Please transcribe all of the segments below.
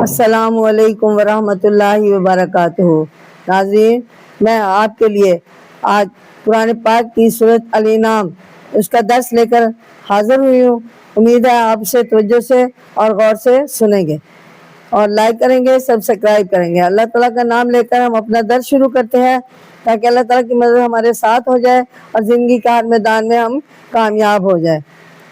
السلام علیکم ورحمۃ اللہ وبرکاتہ۔ ناظرین، میں آپ کے لیے آج قرآن پاک کی سورۃ الانعام اس کا درس لے کر حاضر ہوئی ہوں۔ امید ہے آپ سے توجہ سے اور غور سے سنیں گے اور لائک کریں گے، سبسکرائب کریں گے۔ اللہ تعالیٰ کا نام لے کر ہم اپنا درس شروع کرتے ہیں تاکہ اللہ تعالیٰ کی مدد ہمارے ساتھ ہو جائے اور زندگی کا ہر میدان میں ہم کامیاب ہو جائے۔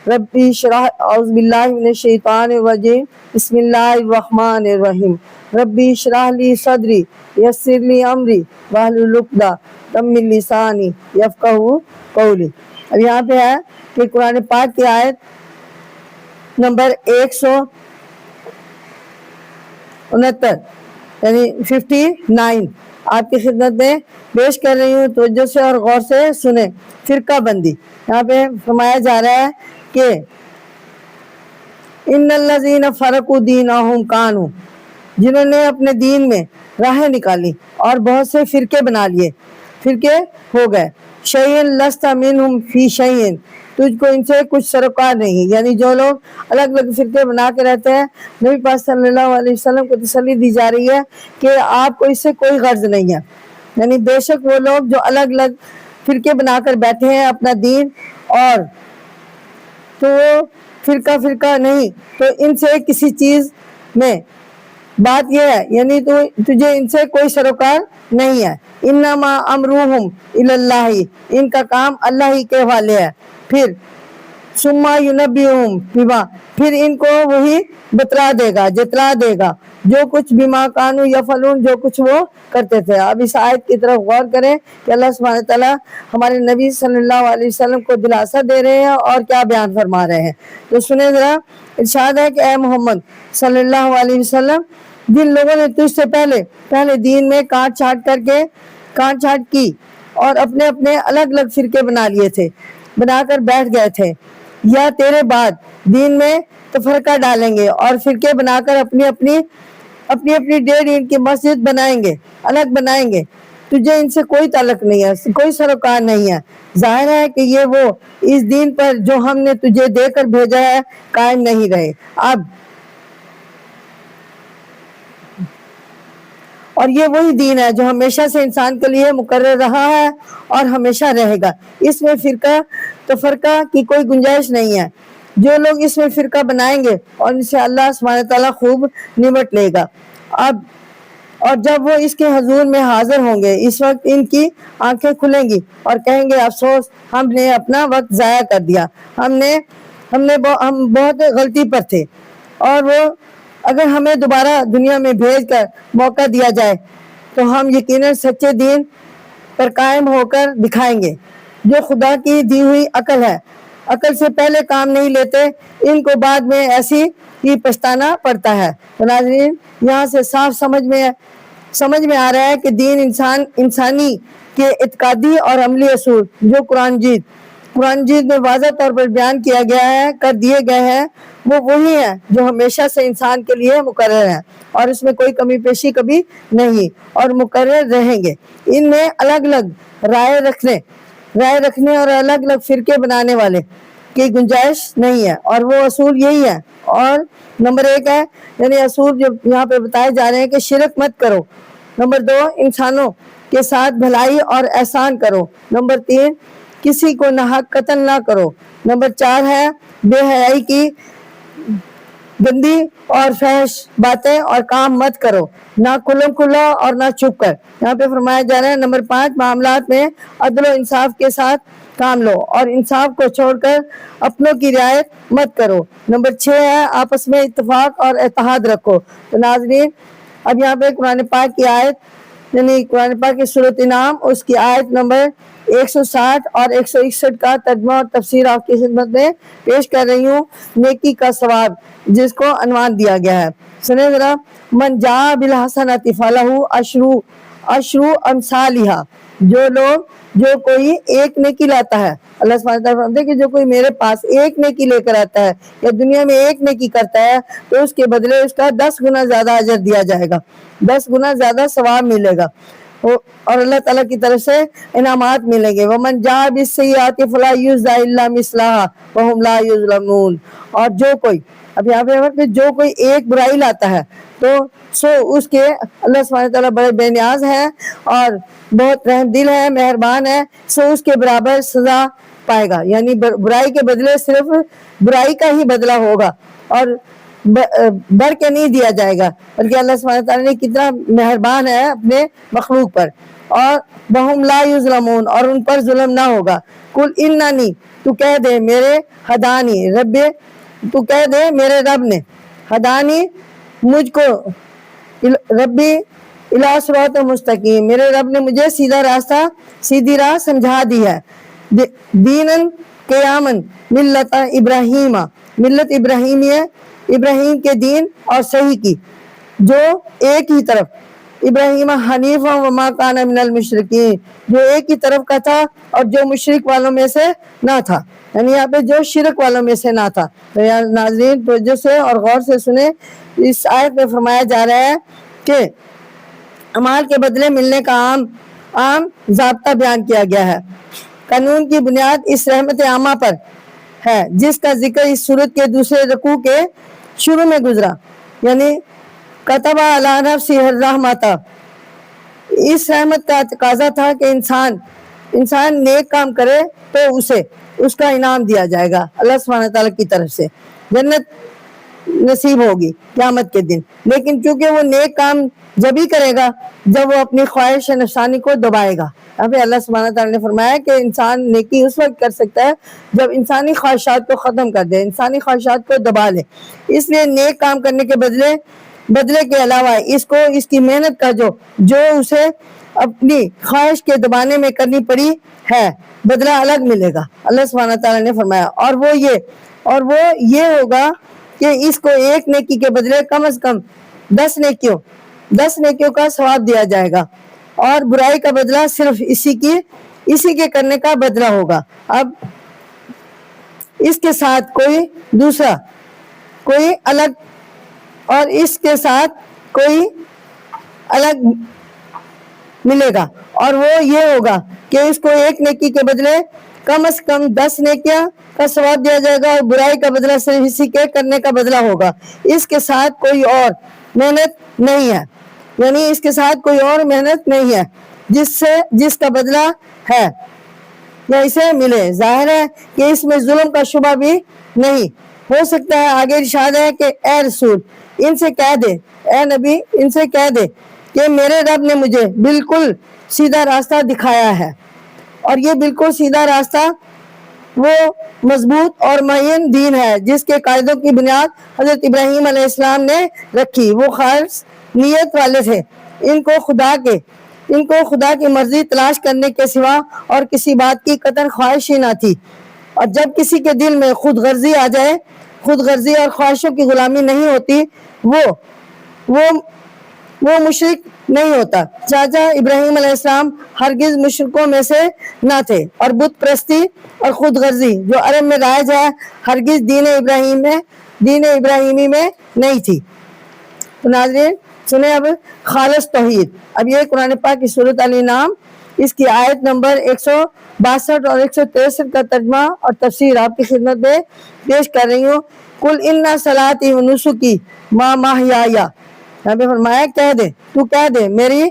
ربی اشرح اعوذ باللہ من الشیطان الرجیم بسم اللہ الرحمن الرحیم ربی اشرح لی صدری یسر لی امری واحلل عقدۃ من لسانی یفقہوا قولی۔ اب یہاں پہ ہے کہ قرآن پاک کی آیت نمبر 169 یعنی 59 آپ کی خدمت میں پیش کر رہی ہوں، توجہ سے اور غور سے سنیں۔ فرقہ بندی، یہاں پہ فرمایا جا رہا ہے کہ ان الذین فرقوا دینہم کانوا، جنہوں نے اپنے دین میں راہیں نکالی اور بہت سے فرقے بنا لیے، فرقے ہو گئے۔ شیئن لست منہم فی شیئن، تجھ کو ان سے کچھ سروکار نہیں۔ یعنی جو لوگ الگ الگ فرقے بنا کے رہتے ہیں، نبی پاک صلی اللہ علیہ وسلم کو تسلی دی جا رہی ہے کہ آپ کو اس سے کوئی غرض نہیں ہے۔ یعنی بے شک وہ لوگ جو الگ الگ فرقے بنا کر بیٹھے ہیں اپنا دین، اور تو وہ فرقہ نہیں، تو ان سے کسی چیز میں بات یہ ہے، یعنی تو تجھے ان سے کوئی سروکار نہیں ہے۔ انما امرهم الی اللہ، ان کا کام اللہ ہی کے حوالے ہے۔ پھر ثم ینبئہم بما، پھر ان کو وہی بتلا دے گا، جتلا دے گا جو کچھ بما کانوا یفعلون، جو کچھ وہ کرتے تھے۔ اب اس آیت کی طرف غور کریں کہ اللہ سبحانہ تعالیٰ ہمارے نبی صلی اللہ علیہ وسلم کو دلاسا دے رہے ہیں اور کیا بیان فرما رہے ہیں، تو سنیں ذرا۔ ارشاد ہے کہ اے محمد صلی اللہ علیہ وسلم، جن لوگوں نے تجھ سے پہلے دین میں کاٹ چھانٹ کی اور اپنے اپنے الگ الگ فرقے بنا لیے تھے، بنا کر بیٹھ گئے تھے، یا تیرے بعد دین میں تفرقہ ڈالیں گے اور فرقے بنا کر اپنی اپنی ڈیڑھ اینٹ کی مسجد بنائیں گے، الگ بنائیں گے، تجھے ان سے کوئی تعلق نہیں ہے، کوئی سروکار نہیں ہے۔ ظاہر ہے کہ یہ وہ اس دین پر جو ہم نے تجھے دے کر بھیجا ہے قائم نہیں رہے۔ اور یہ وہی دین ہے جو ہمیشہ سے انسان کے لیے مقرر رہا ہے اور ہمیشہ رہے گا۔ اس میں فرقہ کی کوئی گنجائش نہیں ہے۔ جو لوگ اس میں فرقہ بنائیں گے اور ان سے اللہ سبحانہ تعالیٰ خوب نمٹ لے گا۔ اور جب وہ اس کے حضور میں حاضر ہوں گے، اس وقت ان کی آنکھیں کھلیں گی اور کہیں گے افسوس، ہم نے اپنا وقت ضائع کر دیا، ہم بہت غلطی پر تھے، اور وہ اگر ہمیں دوبارہ دنیا میں بھیج کر موقع دیا جائے تو ہم یقیناً سچے دین پر قائم ہو کر دکھائیں گے۔ جو خدا کی دی ہوئی عقل ہے، عقل سے پہلے کام نہیں لیتے، ان کو بعد میں ایسی ہی پچھتانا پڑتا ہے۔ تو ناظرین، یہاں سے صاف سمجھ میں آ رہا ہے کہ دین انسانی کے اعتقادی اور عملی اصول جو قرآن جیت میں واضح طور پر بیان کیا گیا ہے، کر دیے گئے ہیں، وہ وہی ہیں جو ہمیشہ سے انسان کے لیے مقرر ہیں، اور اس میں کوئی کمی پیشی کبھی نہیں، اور مقرر رہیں گے۔ ان میں الگ الگ رائے رکھنے اور الگ الگ فرقے بنانے والے کی گنجائش نہیں ہے، اور وہ اصول یہی ہے۔ اور نمبر 1 ہے، یعنی اصول جو یہاں پہ بتائے جا رہے ہیں کہ شرک مت کرو۔ نمبر 2، انسانوں کے ساتھ بھلائی اور احسان کرو۔ نمبر 3، کسی کو ناحق قتل نہ کرو۔ نمبر 4 ہے بے حیائی کی گندی اور فحش باتیں اور کام مت کرو، نہ کھلم کھلا اور نہ چھپ کر۔ یہاں پہ فرمایا جا رہا ہے نمبر 5، معاملات میں عدل و انصاف کے ساتھ کام لو اور انصاف کو چھوڑ کر اپنوں کی رعایت مت کرو۔ نمبر 6 ہے آپس میں اتفاق اور اتحاد رکھو۔ تو ناظرین، اب یہاں پہ قرآن پاک کی آیت، یعنی قرآن پاک کی سورۃ انعام، اس کی آیت نمبر 160 اور 161 کا ترجمہ اور تفسیر آپ کی خدمت میں پیش کر رہی ہوں۔ نیکی کا ثواب، جس کو عنوان دیا گیا ہے، سنیں ذرا۔ من جاء بالحسنۃ فلہ عشر امثالھا، جو کوئی ایک نیکی لاتا ہے، اللہ سبحانہ تعالیٰ فرماتے ہیں کہ جو کوئی میرے پاس ایک نیکی لے کر آتا ہے یا دنیا میں ایک نیکی کرتا ہے تو اس کے بدلے اس کا 10 گنا زیادہ اجر دیا جائے گا، 10 گنا زیادہ ثواب ملے گا، اور اللہ تعالیٰ کی طرف سے انعامات ملیں گے۔ وَمَنْ جَاءَ بِالسَّيِّئَةِ فَلَا يُجْزَىٰ إِلَّا مِثْلَهَا وَهُمْ لَا يُظْلَمُونَ، اور جو کوئی، اب یہاں پہ جو کوئی ایک برائی لاتا ہے تو سو اس کے اللہ سبحانہ تعالیٰ بڑے بے نیاز ہے اور بہت رحم دل ہے، مہربان ہے، سو اس کے برابر سزا پائے گا، یعنی برائی کے بدلے صرف برائی کا ہی بدلہ ہوگا اور بڑھ کے نہیں دیا جائے گا، بلکہ اللہ سبحانہ تعالیٰ نے کتنا مہربان ہے اپنے مخلوق پر۔ اور وَهُمْ لَا يُظْلَمُونَ، اور ان پر ظلم نہ ہوگا۔ قُلْ إِنَّنِي، تو کہہ دے میرے ہدانی رب، تو کہہ دے میرے رب نے ہدانی مجھ کو، ربی الی صراط مستقیم، میرے رب نے مجھے سیدھا راستہ، سیدھی راہ سمجھا دی ہے، دیناً قیاماً ملت ابراہیم، ملت ابراہیمی ہے، ابراہیم کے دین اور صحیح کی، جو ایک ہی طرف، ابراہیم حنیفا وما کان من المشرکین، جو ایک ہی طرف کا تھا اور جو مشرک والوں میں سے نہ تھا، یعنی یہاں پہ جو شرک والوں میں سے نہ تھا۔ تو یہاں ناظرین توجہ سے اور غور سے سنیں، اس آیت میں فرمایا جا رہا ہے کہ اعمال کے بدلے ملنے کا عام ضابطہ بیان کیا گیا ہے۔ قانون کی بنیاد اس رحمت عامہ پر ہے جس کا ذکر اس سورت کے دوسرے رکوع کے شروع میں گزرا، یعنی کتب علی نفسہ الرحمۃ، اس رحمت کا تقاضا تھا کہ انسان نیک کام کرے تو اسے اس کا انعام دیا جائے گا، اللہ سبحانہ تعالیٰ کی طرف سے جنت نصیب ہوگی قیامت کے دن۔ لیکن چونکہ وہ نیک کام جب ہی کرے گا جب وہ اپنی خواہش نفسانی کو دبائے گا۔ ابھی اللہ سبحانہ تعالیٰ نے فرمایا کہ انسان نیکی اس وقت کر سکتا ہے جب انسانی خواہشات کو ختم کر دے، انسانی خواہشات کو دبا لے۔ اس لیے نیک کام کرنے کے بدلے کے علاوہ اس کی محنت کا جو اسے اپنی خواہش کے دبانے میں کرنی پڑی ہے بدلہ الگ ملے گا، اللہ سبحانہ تعالیٰ نے فرمایا۔ اور وہ یہ ہوگا کہ اس کو ایک نیکی کے بدلے کم از کم 10 نیکیوں کا ثواب دیا جائے گا، اور برائی کا بدلہ صرف اسی کے کرنے کا بدلہ ہوگا۔ اب اس کے ساتھ کوئی الگ ملے گا، اور وہ یہ ہوگا کہ اس کو ایک نیکی کے بدلے کم از کم 10 نیکیاں کا ثواب دیا جائے گا، اور برائی کا بدلہ صرف اسی کے کرنے کا بدلہ ہوگا۔ اس کے ساتھ کوئی اور محنت نہیں ہے، یعنی اس کے ساتھ کوئی اور محنت نہیں ہے جس کا بدلہ ہے یا اسے ملے۔ ظاہر ہے کہ اس میں ظلم کا شبہ بھی نہیں ہو سکتا ہے۔ آگے ارشاد ہے کہ اے رسول، ان سے کہہ دے، اے نبی ان سے کہہ دے کہ میرے رب نے مجھے بالکل سیدھا راستہ دکھایا ہے، اور یہ بالکل سیدھا راستہ وہ مضبوط اور معین دین ہے جس کے قاعدوں کی بنیاد حضرت ابراہیم علیہ السلام نے رکھی۔ وہ خالص نیت والے تھے، ان کو خدا کی مرضی تلاش کرنے کے سوا اور کسی بات کی قطعاً خواہش ہی نہ تھی۔ اور جب کسی کے دل میں خود غرضی آ جائے، خود غرضی اور خواہشوں کی غلامی نہیں ہوتی، وہ مشرک نہیں ہوتا۔ چاچا ابراہیم علیہ السلام ہرگز مشرکوں میں سے نہ تھے، اور بت پرستی اور خود غرضی جو عرب میں رائج ہے ہرگز دین ابراہیمی میں نہیں تھی۔ تو ناظرین سنیں اب خالص توحید۔ اب یہ قرآن پاک کی سورۃ الانعام، اس کی آیت نمبر 162 اور 163 کا ترجمہ اور تفسیر آپ کی خدمت میں پیش کر رہی ہوں۔ قل ان صلاتی و نسکی و محیای، یہاں پہ فرمایا کہہ دے میری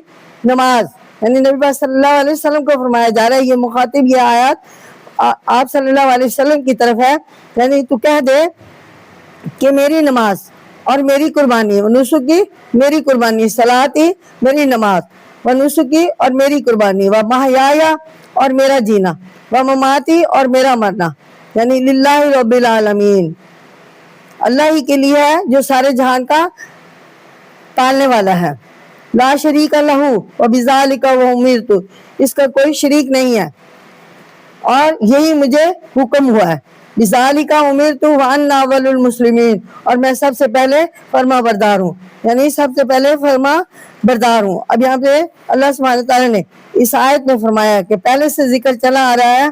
نماز، یعنی نبی پاک صلی اللہ علیہ وسلم کو فرمایا جا رہا ہے، یہ مخاطب، یہ آیات آپ صلی اللہ علیہ وسلم کی طرف ہے، یعنی تو کہہ دے کہ میری نماز اور میری قربانی، ونسکی میری قربانی، صلاتی میری نماز، ونسکی اور میری قربانی، و محیایا اور میرا جینا، و مماتی اور میرا مرنا، یعنی للہ رب العالمین، اللہ ہی کے لیے ہے جو سارے جہان کا پالنے والا ہے، لا شریک لہ وبذالک امرت، اس کا کوئی شریک نہیں ہے اور یہی مجھے حکم ہوا ہے، بذالک امرت وانا اول المسلمین، اور میں سب سے پہلے فرما بردار ہوں، یعنی سب سے پہلے فرما بردار ہوں۔ اب یہاں پہ اللہ سبحانہ تعالیٰ نے اس آیت میں فرمایا کہ پہلے سے ذکر چلا آ رہا ہے،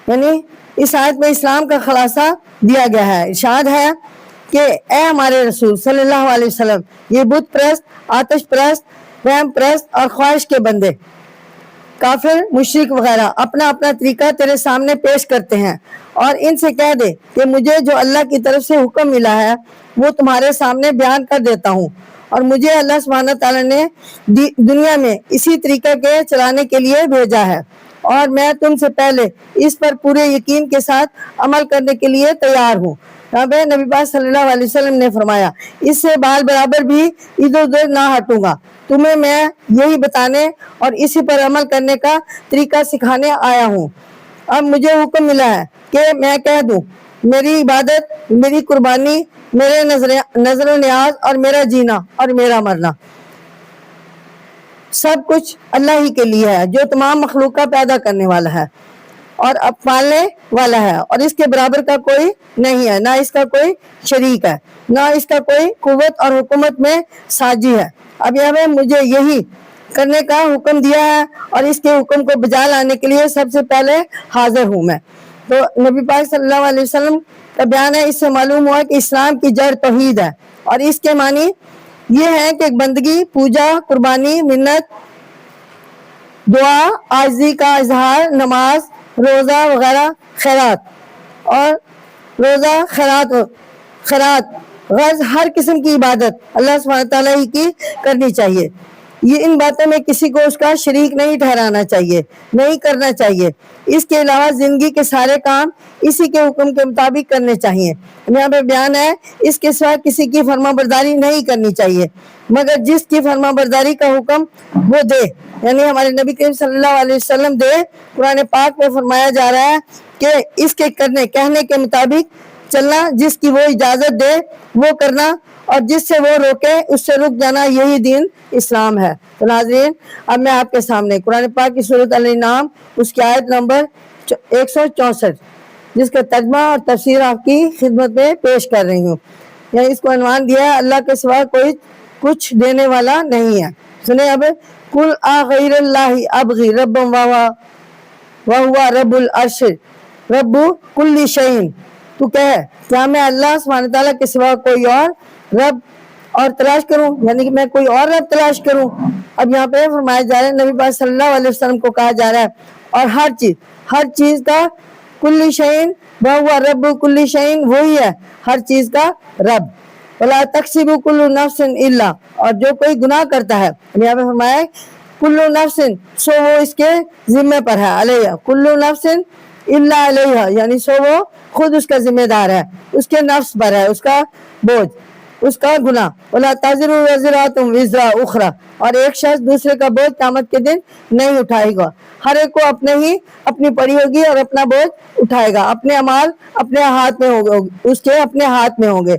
یعنی اس آیت میں اسلام کا خلاصہ دیا گیا ہے۔ ارشاد ہے کہ اے ہمارے رسول صلی اللہ علیہ وسلم، یہ بت پرست، آتش پرست، رحم پرست اور خواہش کے بندے کافر مشرک وغیرہ اپنا اپنا طریقہ تیرے سامنے پیش کرتے ہیں، اور ان سے کہہ دے کہ مجھے جو اللہ کی طرف سے حکم ملا ہے وہ تمہارے سامنے بیان کر دیتا ہوں، اور مجھے اللہ سبحانہ تعالیٰ نے دنیا میں اسی طریقے کے چلانے کے لیے بھیجا ہے، اور میں تم سے پہلے اس پر پورے یقین کے ساتھ عمل کرنے کے لیے تیار ہوں۔ نبی پاک صلی اللہ علیہ وسلم نے فرمایا، اس سے بال برابر بھی ادھر ادھر نہ ہٹوں گا، تمہیں میں یہی بتانے اور اسی پر عمل کرنے کا طریقہ سکھانے آیا ہوں۔ اب مجھے حکم ملا ہے کہ میں کہہ دوں میری عبادت، میری قربانی، میرے نظر و نیاز اور میرا جینا اور میرا مرنا سب کچھ اللہ ہی کے لیے ہے، جو تمام مخلوق کا پیدا کرنے والا ہے اور اب پالنے والا ہے، اور اس کے برابر کا کوئی نہیں ہے، نہ اس کا کوئی شریک ہے، نہ اس کا کوئی قوت اور حکومت میں ساجی ہے۔ اب یہاں پہ مجھے یہی کرنے کا حکم دیا ہے اور اس کے حکم کو بجا لانے کے لیے سب سے پہلے حاضر ہوں میں۔ تو نبی پاک صلی اللہ علیہ وسلم کا بیان ہے، اس سے معلوم ہوا کہ اسلام کی جڑ توحید ہے، اور اس کے معنی یہ ہے کہ بندگی، پوجا، قربانی، منت، دعا، عاجزی کا اظہار، نماز، روزہ وغیرہ، خیرات اور روزہ خیرات غرض ہر قسم کی عبادت اللہ سبحانہ تعالیٰ ہی کی کرنی چاہیے۔ یہ ان باتوں میں کسی کو اس کا شریک نہیں ٹھہرانا چاہیے، نہیں کرنا چاہیے۔ اس کے علاوہ زندگی کے سارے کام اسی کے حکم کے مطابق کرنے چاہیے۔ یہاں پہ بیان ہے، اس کے سوا کسی کی فرما برداری نہیں کرنی چاہیے مگر جس کی فرما برداری کا حکم وہ دے، یعنی ہمارے نبی کریم صلی اللہ علیہ وسلم دے۔ قرآن پاک میں فرمایا جا رہا ہے کہ اس کے کہنے کے مطابق چلنا، جس کی وہ اجازت دے وہ کرنا، اور جس سے وہ روکے اس سے رک جانا، یہی دین اسلام ہے۔ تو ناظرین، اب میں آپ کے سامنے قرآن پاک کی سورۃ الانعام اس کی آیت نمبر 164 جس کا ترجمہ اور تفسیر آپ کی خدمت میں پیش کر رہی ہوں۔ یعنی اس کو عنوان دیا ہے، اللہ کے سوا کوئی کچھ دینے والا نہیں ہے۔ سنیں اب، قل غیر اللہ ابغی رب وہو رب العرش رب کل شیء، تو کہے کیا میں اللہ سبحانہ تعالیٰ کے سوا کوئی اور رب اور تلاش کروں، یعنی کہ میں کوئی اور رب تلاش کروں۔ اب یہاں پہ فرمایا جا رہا ہے، نبی پاک صلی اللہ علیہ وسلم کو کہا جا رہا ہے، اور ہر چیز کا کل شیء وہو رب کل شیء، وہی ہے ہر چیز کا رب۔ ولا تکسب کل نفس الا، اور جو کوئی گناہ کرتا ہے، یہاں پہ فرمایا کل نفس، سو وہ اس کے ذمہ پر ہے، علیہ کل نفس الا علیہ، یعنی سو وہ خود اس کا ذمہ دار ہے، اس کے نفس پر ہے اس کا بوجھ، اس کا گناہ۔ ولا تزر وازرۃ وزر اخرى، اور ایک شخص دوسرے کا بوجھ قیامت کے دن نہیں اٹھائے گا، ہر ایک کو اپنی پڑی ہوگی اور اپنا بوجھ اٹھائے گا، اپنے اعمال اپنے ہاتھ میں ہوگے، اس کے اپنے ہاتھ میں ہوں گے،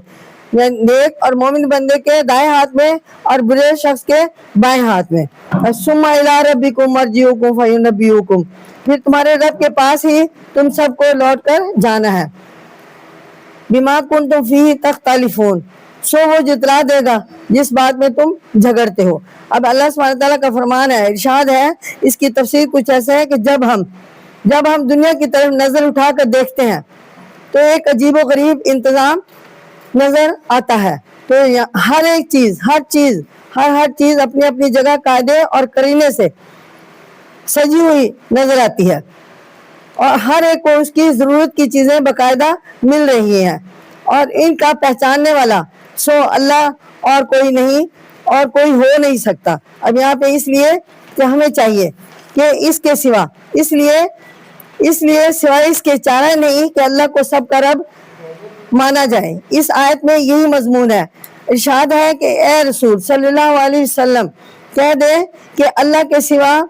نیک اور مومن بندے کے دائیں ہاتھ میں اور برے شخص کے بائیں ہاتھ میں۔ ثم الی ربکم مرجعکم فینبئکم، پھر تمہارے رب کے پاس ہی تم سب کو لوٹ کر جانا ہے۔ بما کنتم فیہ تختلفون، سو وہ جتلا دے گا جس بات میں تم جھگڑتے ہو۔ اب اللہ سبحانہ تعالیٰ کا فرمان ہے، ارشاد ہے، اس کی تفسیر کچھ ایسا ہے کہ جب ہم دنیا کی طرف نظر اٹھا کر دیکھتے ہیں تو ایک عجیب و غریب انتظام نظر آتا ہے۔ تو ہر ایک چیز ہر چیز اپنی اپنی جگہ قاعدے اور قرینے سے سجی ہوئی نظر آتی ہے، اور ہر ایک کو اس کی ضرورت کی چیزیں باقاعدہ مل رہی ہیں، اور ان کا پہچاننے والا سو اللہ اور کوئی نہیں اور کوئی ہو نہیں سکتا۔ اب یہاں پہ اس لیے کہ ہمیں چاہیے کہ اس کے سوا سوائے اس کے چارہ نہیں کہ اللہ کو سب کا رب مانا جائے۔ اس آیت میں یہی مضمون ہے۔ ارشاد ہے کہ اے رسول صلی اللہ علیہ وسلم کہہ دے کہ اللہ کے سوا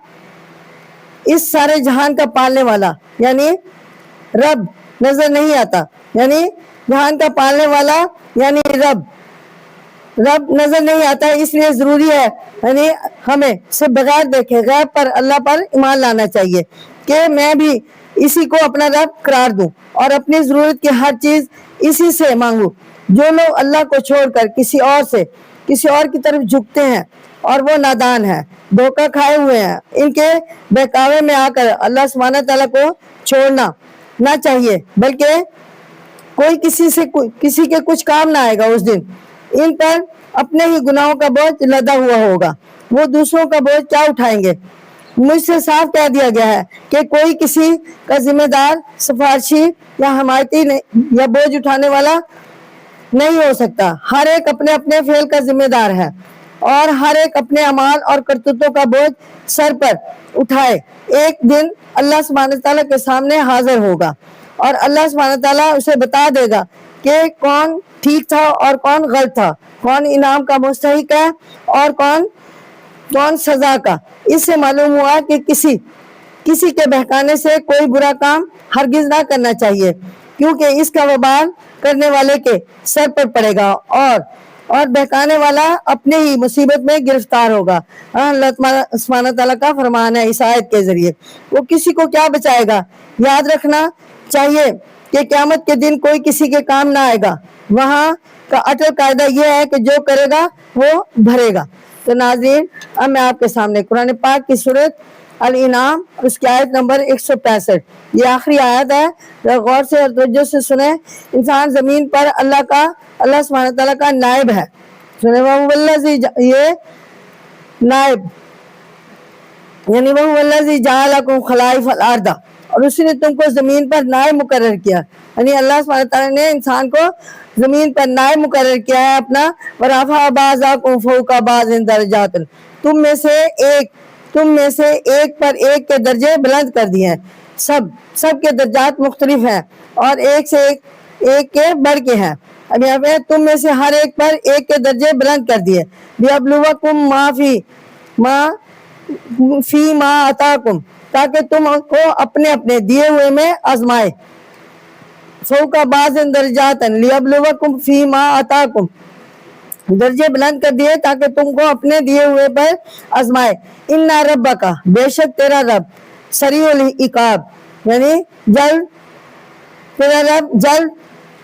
اس سارے جہان کا پالنے والا یعنی رب نظر نہیں آتا، یعنی جہان کا پالنے والا یعنی رب نظر نہیں آتا ہے۔ اس لیے ضروری ہے یعنی ہمیں صرف بغیر دیکھے غیب پر اللہ پر ایمان لانا چاہیے کہ میں بھی اسی کو اپنا رب قرار دوں اور اپنی ضرورت کی ہر چیز اسی سے مانگوں۔ جو لوگ اللہ کو چھوڑ کر کسی اور کی طرف جھکتے ہیں اور وہ نادان ہیں، دھوکہ کھائے ہوئے ہیں، ان کے بہکاوے میں آ کر اللہ سبحانہ تعالیٰ کو چھوڑنا نہ چاہیے، بلکہ کوئی کسی کے کچھ کام نہ آئے گا اس دن۔ ان پر اپنے ہی گناہوں کا بوجھ لدا ہوا ہوگا، وہ دوسروں کا بوجھ کیا اٹھائیں گے۔ مجھ سے صاف کہہ دیا گیا ہے کہ کوئی کسی کا ذمہ دار، سفارشی یا حمایتی یا بوجھ اٹھانے والا نہیں ہو سکتا۔ ہر ایک اپنے اپنے فعل کا ذمہ دار ہے اور ہر ایک اپنے اعمال اور کرتوتوں کا بوجھ سر پر اٹھائے۔ ایک دن اللہ سبحانہ تعالیٰ کے سامنے حاضر ہوگا اور اللہ سبحانہ تعالیٰ اسے بتا دے گا کہ کون ٹھیک تھا اور کون غلط تھا، کون انعام کا مستحق ہے اور کون سزا کا۔ اس سے معلوم ہوا کہ کسی کے بہکانے سے کوئی برا کام ہرگز نہ کرنا چاہیے، کیونکہ اس کا وبال کرنے والے کے سر پر پڑے گا اور بہکانے والا اپنے ہی مصیبت میں گرفتار ہوگا۔ اللہ سبحانہ تعالیٰ کا فرمان ہے اس آیت کے ذریعے، وہ کسی کو کیا بچائے گا۔ یاد رکھنا چاہیے کہ قیامت کے دن کوئی کسی کے کام نہ آئے گا۔ وہاں کا اٹل قاعدہ یہ ہے کہ جو کرے گا وہ بھرے گا۔ تو ناظرین، اب میں آپ کے سامنے قرآن پاک کی سورۃ الانعام اس کی آیت نمبر 165، یہ آخری آیت ہے، غور سے اور توجہ سے سنیں۔ انسان زمین پر اللہ سبحانہ تعالیٰ کا نائب ہے۔ سنیں، یہ نائب یعنی وہ الذی جعلکم خلائف الارض، اور اسی نے تم کو زمین پر نائب مقرر کیا، یعنی اللہ سبحانہ تعالیٰ نے انسان کو زمین پر نائب مقرر کیا ہے اپنا۔ ورفع بعضکم فوق بعض درجات، تم میں سے ایک پر ایک کے درجے بلند کر دیے ہیں۔ سب کے درجات مختلف ہیں اور ایک سے ایک کے بڑھ کے ہیں۔ اب یہاں پہ تم میں سے ہر ایک پر ایک کے درجے بلند کر دیے۔ لیبلوکم فی ما آتاکم، تاکہ تم کو اپنے اپنے دیے ہوئے میں آزمائے۔ فوق بعض درجات لیبلوکم فی ما آتاکم، درجے بلند کر دیے تاکہ تم کو اپنے دیے ہوئے پر آزمائے۔ ان ربک، بے شک تیرا رب، سریع العقاب، یعنی تیرا رب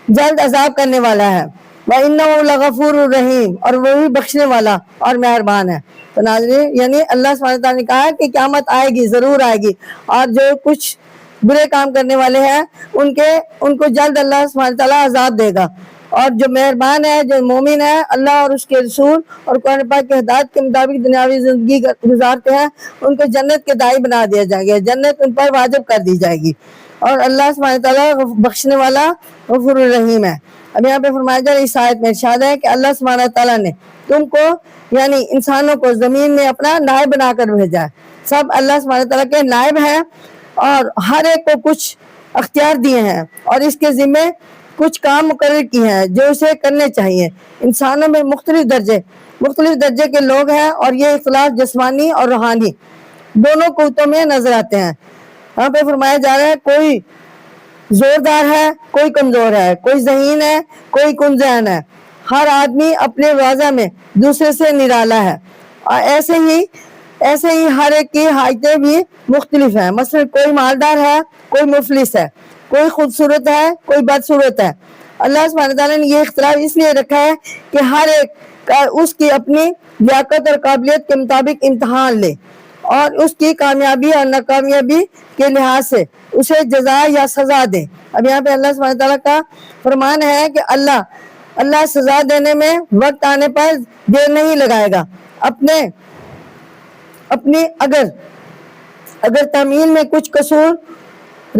جلد عذاب کرنے والا ہے۔ وَإِنَّهُ لَغَفُورٌ الرحیم، اور وہی بخشنے والا اور مہربان ہے۔ تو ناظرین، یعنی اللہ سبحانہ تعالیٰ نے کہا کہ قیامت آئے گی، ضرور آئے گی، اور جو کچھ برے کام کرنے والے ہیں ان کو جلد اللہ سبحانہ تعالیٰ عذاب دے گا، اور جو مہربان ہے، جو مومن ہے، اللہ اور اس کے رسول اور قرآن پاک کے ہدایت کے مطابق دنیاوی زندگی گزارتے ہیں، ان کو جنت کے داعی بنا دیا جائے گا، جنت ان پر واجب کر دی جائے گی، اور اللہ سبحانہ تعالیٰ بخشنے والا غفور الرحیم ہے۔ اب یہاں پہ فرمایا جا رہا ہے، اس آیت میں ارشاد ہے کہ اللہ سبحانہ تعالیٰ نے تم کو یعنی انسانوں کو زمین میں اپنا نائب بنا کر بھیجا ہے۔ سب اللہ سبحانہ تعالیٰ کے نائب ہیں اور ہر ایک کو کچھ اختیار دیے ہیں اور اس کے ذمے کچھ کام مقرر کیے ہیں جو اسے کرنے چاہیے۔ انسانوں میں مختلف درجے کے لوگ ہیں، اور یہ اختلاف جسمانی اور روحانی دونوں قوتوں میں نظر آتے ہیں۔ یہاں پہ فرمایا جا رہا ہے کوئی زوردار ہے، کوئی کمزور ہے، کوئی ذہین ہے، کوئی کم ذہن ہے، ہر آدمی اپنے واضح میں دوسرے سے نرالا ہے، اور ایسے ہی ہر ایک کی حاجتیں بھی مختلف ہیں۔ مثلا کوئی مالدار ہے، کوئی مفلس ہے، کوئی خوبصورت ہے، کوئی بدصورت ہے۔ اللہ سبحانہ تعالیٰ نے یہ اختلاف اس لیے رکھا ہے کہ ہر ایک کا اس کی اپنی لیاقت اور قابلیت کے مطابق امتحان لے، اور اس کی کامیابی اور ناکامیابی کے لحاظ سے اسے جزا یا سزا دے۔ اب یہاں پہ اللہ سبحانہ تعالیٰ کا فرمان ہے کہ اللہ سزا دینے میں وقت آنے پر دیر نہیں لگائے گا۔ اپنی اگر تعمیل میں کچھ قصور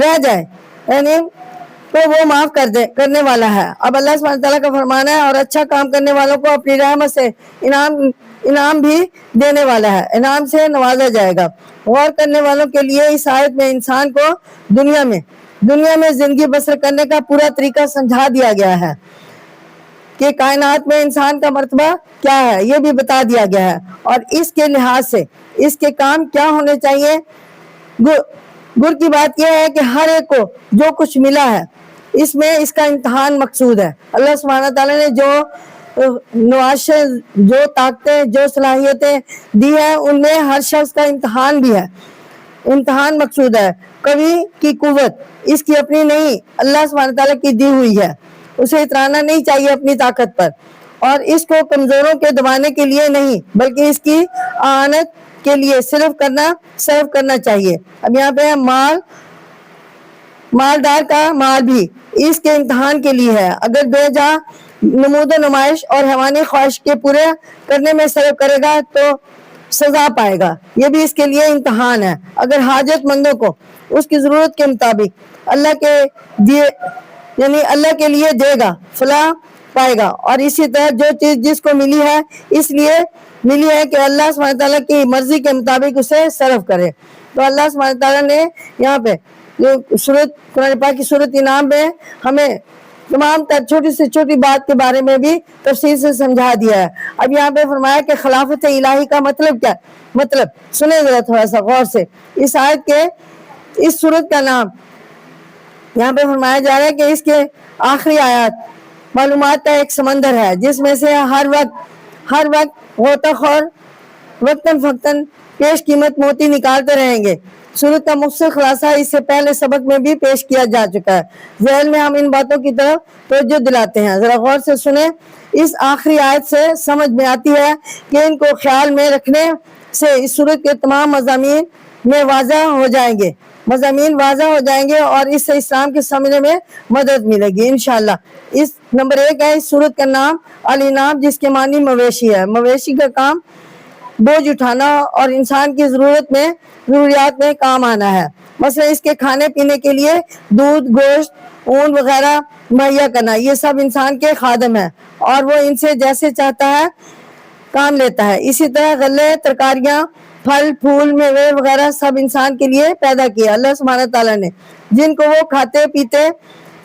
رہ جائے یعنی تو وہ معاف کرنے والا ہے۔ اب اللہ سبحانہ تعالیٰ کا فرمان ہے، اور اچھا کام کرنے والوں کو اپنی رحمت سے انعام بھی دینے والا ہے، انعام سے نوازا جائے گا۔ غور کرنے والوں کے لیے اس آیت میں انسان کو دنیا میں زندگی بسر کرنے کا پورا طریقہ سمجھا دیا گیا ہے کہ کائنات میں انسان کا مرتبہ کیا ہے، یہ بھی بتا دیا گیا ہے، اور اس کے لحاظ سے اس کے کام کیا ہونے چاہیے۔ گر کی بات یہ ہے کہ ہر ایک کو جو کچھ ملا ہے اس میں اس کا امتحان مقصود ہے۔ اللہ سبحانہ تعالیٰ نے جو نوازشیں، جو طاقتیں، جو صلاحیتیں دی ہیں، ان میں ہر شخص کا امتحان بھی ہے، امتحان مقصود ہے۔ کبھی کی قوت اس کی اپنی نہیں، اللہ سبحانہ تعالیٰ کی دی ہوئی ہے، اسے اترانا نہیں چاہیے اپنی طاقت پر، اور اس کو کمزوروں کے دبانے کے لیے نہیں بلکہ اس کی اعانت کے لیے صرف کرنا چاہیے۔ اب یہاں پہ مالدار کا مال بھی اس کے امتحان کے لیے ہے، اگر بے جا نمود و نمائش اور حیوانی خواہش کے پورے کرنے میں صرف کرے گا تو سزا پائے گا، یہ بھی اس کے لیے امتحان ہے۔ اگر حاجت مندوں کو اس کی ضرورت کے مطابق اللہ کے دیے یعنی اللہ کے لیے دے گا فلاح پائے گا، اور اسی طرح جو چیز جس کو ملی ہے اس لیے ملی ہے کہ اللہ سبحانہ تعالیٰ کی مرضی کے مطابق اسے صرف کرے۔ تو اللہ سبحانہ تعالیٰ نے یہاں پہ جو سورۃ قرآن پاک کی سورۃ انعام میں ہمیں تمام چھوٹی سے چھوٹی بات کے بارے میں بھی تفصیل سے سمجھا دیا ہے۔ اب یہاں پہ فرمایا کہ خلافت الہی کا مطلب کیا؟ مطلب سنیں ذرا تھوڑا سا غور سے۔ اس آیت کے اس سورت کا نام یہاں پہ فرمایا جا رہا ہے کہ اس کے آخری آیات معلومات کا ایک سمندر ہے جس میں سے ہر وقت غوطہ خور وقتاً فوقتاً پیش قیمت موتی نکالتے رہیں گے۔ سورت کا مختصر خلاصہ اس سے پہلے سبق میں بھی پیش کیا جا چکا ہے۔ ذہن میں ہم ان باتوں کی طرف توجہ دلاتے ہیں، ذرا غور سے سنیں۔ اس آخری آیت سے سمجھ میں آتی ہے کہ ان کو خیال میں رکھنے سے اس سورت کے تمام مضامین میں واضح ہو جائیں گے اور اس سے اسلام کے سمجھنے میں مدد ملے گی انشاءاللہ۔ اس نمبر 1 ہے اس سورت کا نام الانعام، جس کے معنی مویشی ہے۔ مویشی کا کام بوجھ اٹھانا اور انسان کی ضروریات میں کام آنا ہے۔ مثلا اس کے کھانے پینے کے لیے دودھ، گوشت، اون وغیرہ مہیا کرنا، یہ سب انسان کے خادم ہیں اور وہ ان سے جیسے چاہتا ہے کام لیتا ہے۔ اسی طرح غلے، ترکاریاں، پھل، پھول، میوے وغیرہ سب انسان کے لیے پیدا کیے اللہ سبحانہ تعالیٰ نے، جن کو وہ کھاتے پیتے،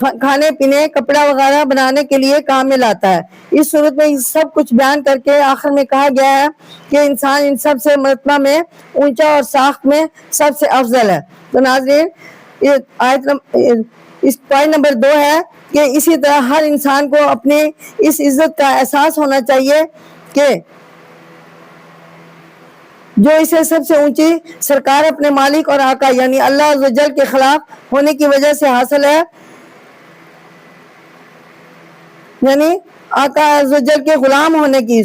کھانے پینے، کپڑا وغیرہ بنانے کے لیے کام میں لاتا ہے۔ اس صورت میں سب کچھ بیان کر کے آخر میں کہا گیا ہے کہ انسان ان سب سے مرتبہ میں اونچا اور ساخت میں سب سے افضل ہے۔ تو ناظرین، اس پوائنٹ نمبر 2 ہے کہ اسی طرح ہر انسان کو اپنی اس عزت کا احساس ہونا چاہیے کہ جو اسے سب سے اونچی سرکار اپنے مالک اور آقا یعنی اللہ عز و جل کے خلاف ہونے کی وجہ سے حاصل ہے، یعنی آقا عز و جل کے غلام ہونے کی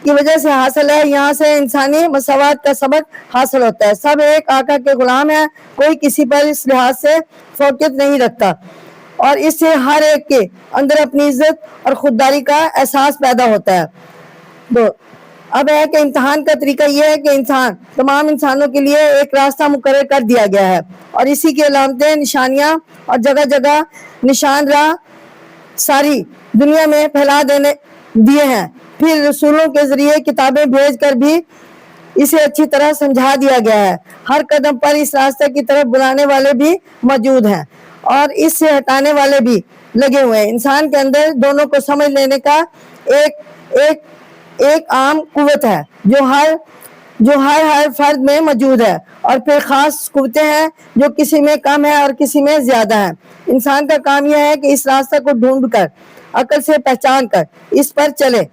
وجہ سے حاصل ہے۔ یہاں سے انسانی مساوات کا سبق حاصل ہوتا ہے۔ سب ایک آقا کے غلام ہیں، کوئی کسی پر اس لحاظ سے فوقیت نہیں رکھتا اور اس سے ہر ایک کے اندر اپنی عزت اور خودداری کا احساس پیدا ہوتا ہے۔ تو اب ہے کہ امتحان کا طریقہ یہ ہے کہ تمام انسانوں کے لیے ایک راستہ مقرر کر دیا گیا ہے اور اسی کی علامتیں، نشانیاں اور جگہ جگہ نشان راہ ساری دنیا میں پھیلا دیے ہیں۔ پھر رسولوں کے ذریعے کتابیں بھیج کر بھی اسے اچھی طرح سمجھا دیا گیا ہے۔ ہر قدم پر اس راستے کی طرف بلانے والے بھی موجود ہیں اور اس سے ہٹانے والے بھی لگے ہوئے ہیں۔ انسان کے اندر دونوں کو سمجھ لینے کا ایک عام قوت ہے جو ہر فرد میں موجود ہے، اور پھر خاص قوتیں ہیں جو کسی میں کم ہے اور کسی میں زیادہ ہیں۔ انسان کا کام یہ ہے کہ اس راستہ کو ڈھونڈ کر، عقل سے پہچان کر اس پر چلے،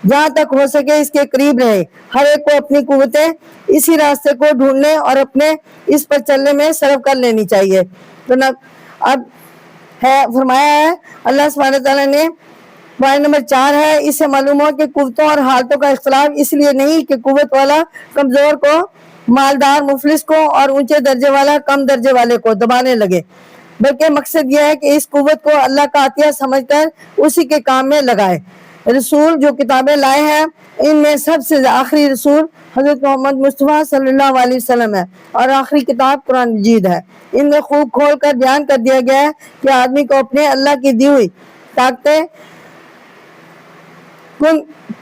جہاں تک ہو سکے اس کے قریب رہے۔ ہر ایک کو اپنی قوتیں اسی راستے کو ڈھونڈنے اور اپنے اس پر چلنے میں صرف کر لینی چاہیے۔ تو اب فرمایا ہے اللہ سبحانہ تعالیٰ نے، پوائنٹ نمبر 4 ہے، اس سے معلوم ہو کہ قوتوں اور حالتوں کا اختلاف اس لیے نہیں کہ قوت والا کمزور کو، مالدار مفلس کو اور اونچے درجے والا کم درجے والے کو دبانے لگے، بلکہ مقصد یہ ہے کہ اس قوت کو اللہ کا عطیہ سمجھ کر اسی کے کام میں لگائے۔ رسول جو کتابیں لائے ہیں ان میں سب سے آخری رسول حضرت محمد مصطفیٰ صلی اللہ علیہ وسلم ہے اور آخری کتاب قرآن مجید ہے۔ ان میں خوب کھول کر بیان کر دیا گیا ہے کہ آدمی کو اپنے اللہ کی دی ہوئی طاقتیں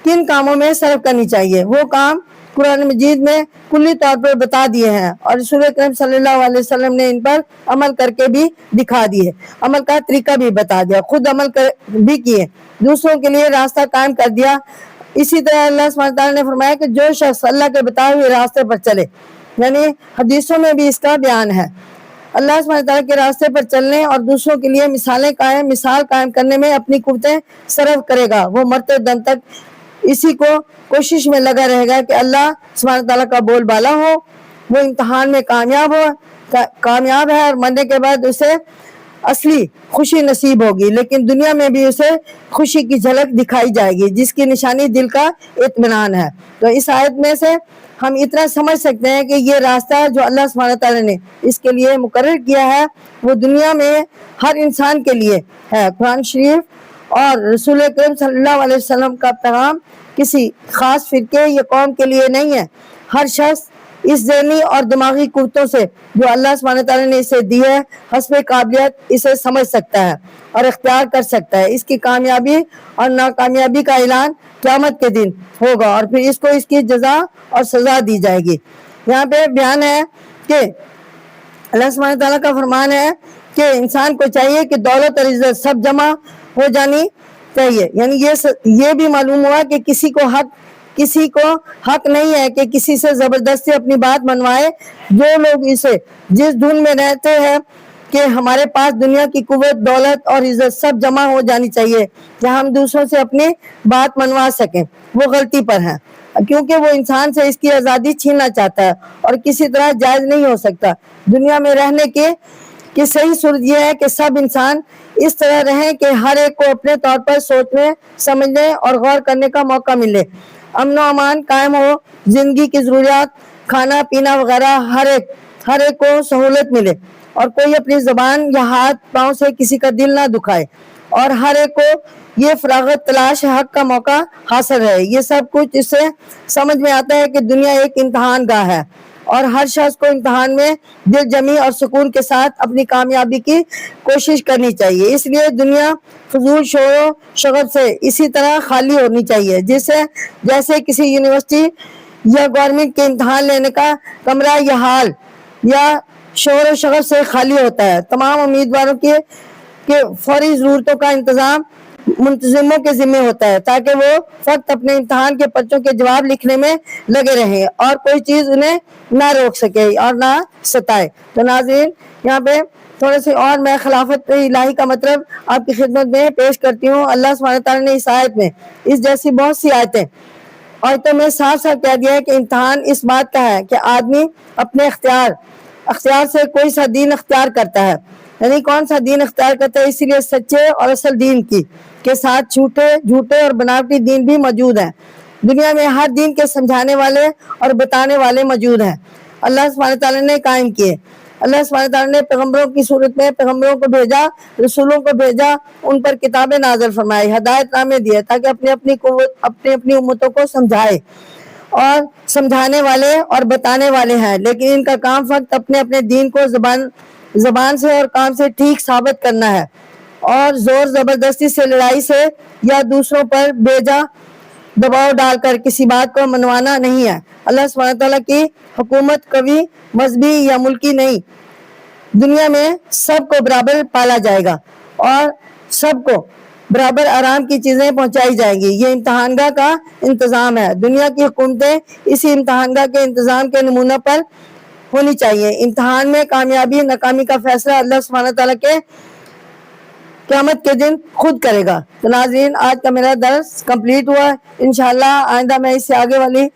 کن کاموں میں صرف کرنی چاہیے، وہ کام قرآن مجید میں کلی طور پر بتا دیے ہیں اور رسول اکرم صلی اللہ علیہ وسلم نے ان پر عمل کر کے بھی دکھا دیے، عمل کا طریقہ بھی بتا دیا، خود عمل بھی کیے، دوسروں کے لیے راستہ قائم کر دیا۔ اسی طرح اللہ سبحانہ تعالیٰ نے فرمایا کہ جو شخص اللہ کے بتائے ہوئے راستے پر چلے، یعنی حدیثوں میں بھی اس کا بیان ہے، اللہ سبحانہ تعالیٰ کے راستے پر چلنے اور دوسروں کے لیے مثال قائم کرنے میں اپنی قوتیں صرف کرے گا، وہ مرتے دم تک اسی کو کوشش میں لگا رہے گا کہ اللہ سبحانہ تعالیٰ کا بول بالا ہو، وہ امتحان میں کامیاب ہے اور مرنے کے بعد اسے اصلی خوشی نصیب ہوگی، لیکن دنیا میں بھی اسے خوشی کی جھلک دکھائی جائے گی جس کی نشانی دل کا اطمینان ہے۔ تو اس آیت میں سے ہم اتنا سمجھ سکتے ہیں کہ یہ راستہ جو اللہ سبحانہ تعالیٰ نے اس کے لیے مقرر کیا ہے وہ دنیا میں ہر انسان کے لیے ہے۔ قرآن شریف اور رسول کریم صلی اللہ علیہ وسلم کا پیغام کسی خاص فرقے یا قوم کے لیے نہیں ہے۔ ہر شخص اس ذہنی اور دماغی قوتوں سے جو اللہ سبحانہ تعالیٰ نے اسے دی ہے حسب قابلیت اسے سمجھ سکتا ہے اور اختیار کر سکتا ہے۔ اس کی کامیابی اور ناکامیابی کا اعلان قیامت کے دن ہوگا اور پھر اس کو اس کی جزا اور سزا دی جائے گی۔ یہاں پہ بیان ہے کہ اللہ سبحانہ تعالیٰ کا فرمان ہے کہ انسان کو چاہیے کہ دولت اور عزت سب جمع ہو جانی چاہیے، یعنی یہ بھی معلوم ہوا کہ کسی کو حق نہیں ہے کہ کسی سے زبردستی اپنی بات منوائے۔ جو لوگ اسے جس دھن میں رہتے ہیں کہ ہمارے پاس دنیا کی قوت، دولت اور عزت سب جمع ہو جانی چاہیے جہاں ہم دوسروں سے اپنی بات منوا سکیں، وہ غلطی پر ہیں، کیونکہ وہ انسان سے اس کی آزادی چھیننا چاہتا ہے اور کسی طرح جائز نہیں ہو سکتا۔ دنیا میں رہنے کی صحیح صورت یہ ہے کہ سب انسان اس طرح رہیں کہ ہر ایک کو اپنے طور پر سوچنے، سمجھنے اور غور کرنے کا موقع ملے، امن و امان قائم ہو، زندگی کی ضروریات کھانا پینا وغیرہ ہر ایک کو سہولت ملے اور کوئی اپنی زبان یا ہاتھ پاؤں سے کسی کا دل نہ دکھائے اور ہر ایک کو یہ فراغت تلاش حق کا موقع حاصل رہے۔ یہ سب کچھ اس سے سمجھ میں آتا ہے کہ دنیا ایک امتحان گاہ ہے اور ہر شخص کو امتحان میں دل جمی اور سکون کے ساتھ اپنی کامیابی کی کوشش کرنی چاہیے۔ اس لیے دنیا فضول شور و شغب سے اسی طرح خالی ہونی چاہیے جیسے کسی یونیورسٹی یا گورنمنٹ کے امتحان لینے کا کمرہ یا ہال یا شور و شغب سے خالی ہوتا ہے۔ تمام امیدواروں کے فوری ضرورتوں کا انتظام منتظموں کے ذمہ ہوتا ہے تاکہ وہ فقط اپنے امتحان کے پرچوں کے جواب لکھنے میں لگے رہیں اور کوئی چیز انہیں نہ روک سکے اور نہ ستائے۔ تو ناظرین، یہاں پہ تھوڑے سے اور میں خلافت الہی کا مطلب آپ کی خدمت میں پیش کرتی ہوں۔ اللہ سبحانہ تعالیٰ نے اس آیت میں اس جیسی بہت سی آیتوں میں صاف کہہ دیا ہے کہ امتحان اس بات کا ہے کہ آدمی اپنے اختیار سے کوئی سا دین اختیار کرتا ہے، یعنی کون سا دین اختیار کرتا ہے۔ اسی لیے سچے اور اصل دین کے ساتھ جھوٹے اور بناوٹی دین بھی موجود ہیں۔ دنیا میں ہر دین کے سمجھانے والے اور بتانے والے موجود ہیں، اللہ سبحانہ تعالیٰ نے قائم کیے۔ اللہ سبحانہ تعالیٰ نے پیغمبروں کی صورت میں پیغمبروں کو بھیجا، رسولوں کو بھیجا، ان پر کتابیں نازل فرمائی، ہدایت نامے دیے تاکہ اپنی امتوں کو سمجھائے، اور سمجھانے والے اور بتانے والے ہیں، لیکن ان کا کام فقط اپنے دین کو زبان سے اور کام سے ٹھیک ثابت کرنا ہے اور زور زبردستی سے، لڑائی سے یا دوسروں پر بیجا دباؤ ڈال کر کسی بات کو منوانا نہیں ہے۔ اللہ سبحانہ تعالیٰ کی حکومت قوی، مذہبی یا ملکی نہیں، دنیا میں سب کو برابر پالا جائے گا اور سب کو برابر آرام کی چیزیں پہنچائی جائیں گی۔ یہ امتحان گاہ کا انتظام ہے۔ دنیا کی حکومتیں اسی امتحان گاہ کے انتظام کے نمونہ پر ہونی چاہیے۔ امتحان میں کامیابی ناکامی کا فیصلہ اللہ سبحانہ تعالیٰ کے قیامت کے دن خود کرے گا۔ تو ناظرین، آج کا میرا درس کمپلیٹ ہوا۔ انشاءاللہ آئندہ میں اس سے آگے والی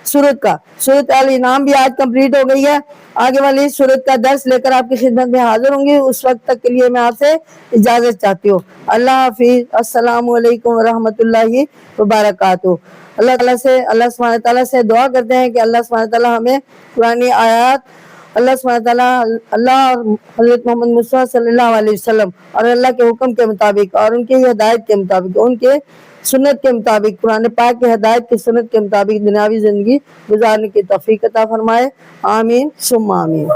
سورت الانعام بھی آج کمپلیٹ ہو گئی ہے، آگے والی سورت کا درس لے کر آپ کی خدمت میں حاضر ہوں گی۔ اس وقت تک کے لیے میں آپ سے اجازت چاہتی ہوں۔ اللہ حافظ۔ السلام علیکم ورحمۃ اللہ وبرکاتہ۔ اللہ سبحانہ تعالیٰ سے دعا کرتے ہیں کہ اللہ سبحانہ تعالیٰ ہمیں قرآنی آیات، اللہ سبحانہ تعالیٰ اللہ اور حضرت محمد مصطفیٰ صلی اللہ علیہ وسلم اور اللہ کے حکم کے مطابق اور ان کی ہدایت کے مطابق، ان کے سنت کے مطابق، قرآن پاک کی ہدایت کی سنت کے مطابق دنیاوی زندگی گزارنے کی توفیق عطا فرمائے۔ آمین ثم آمین۔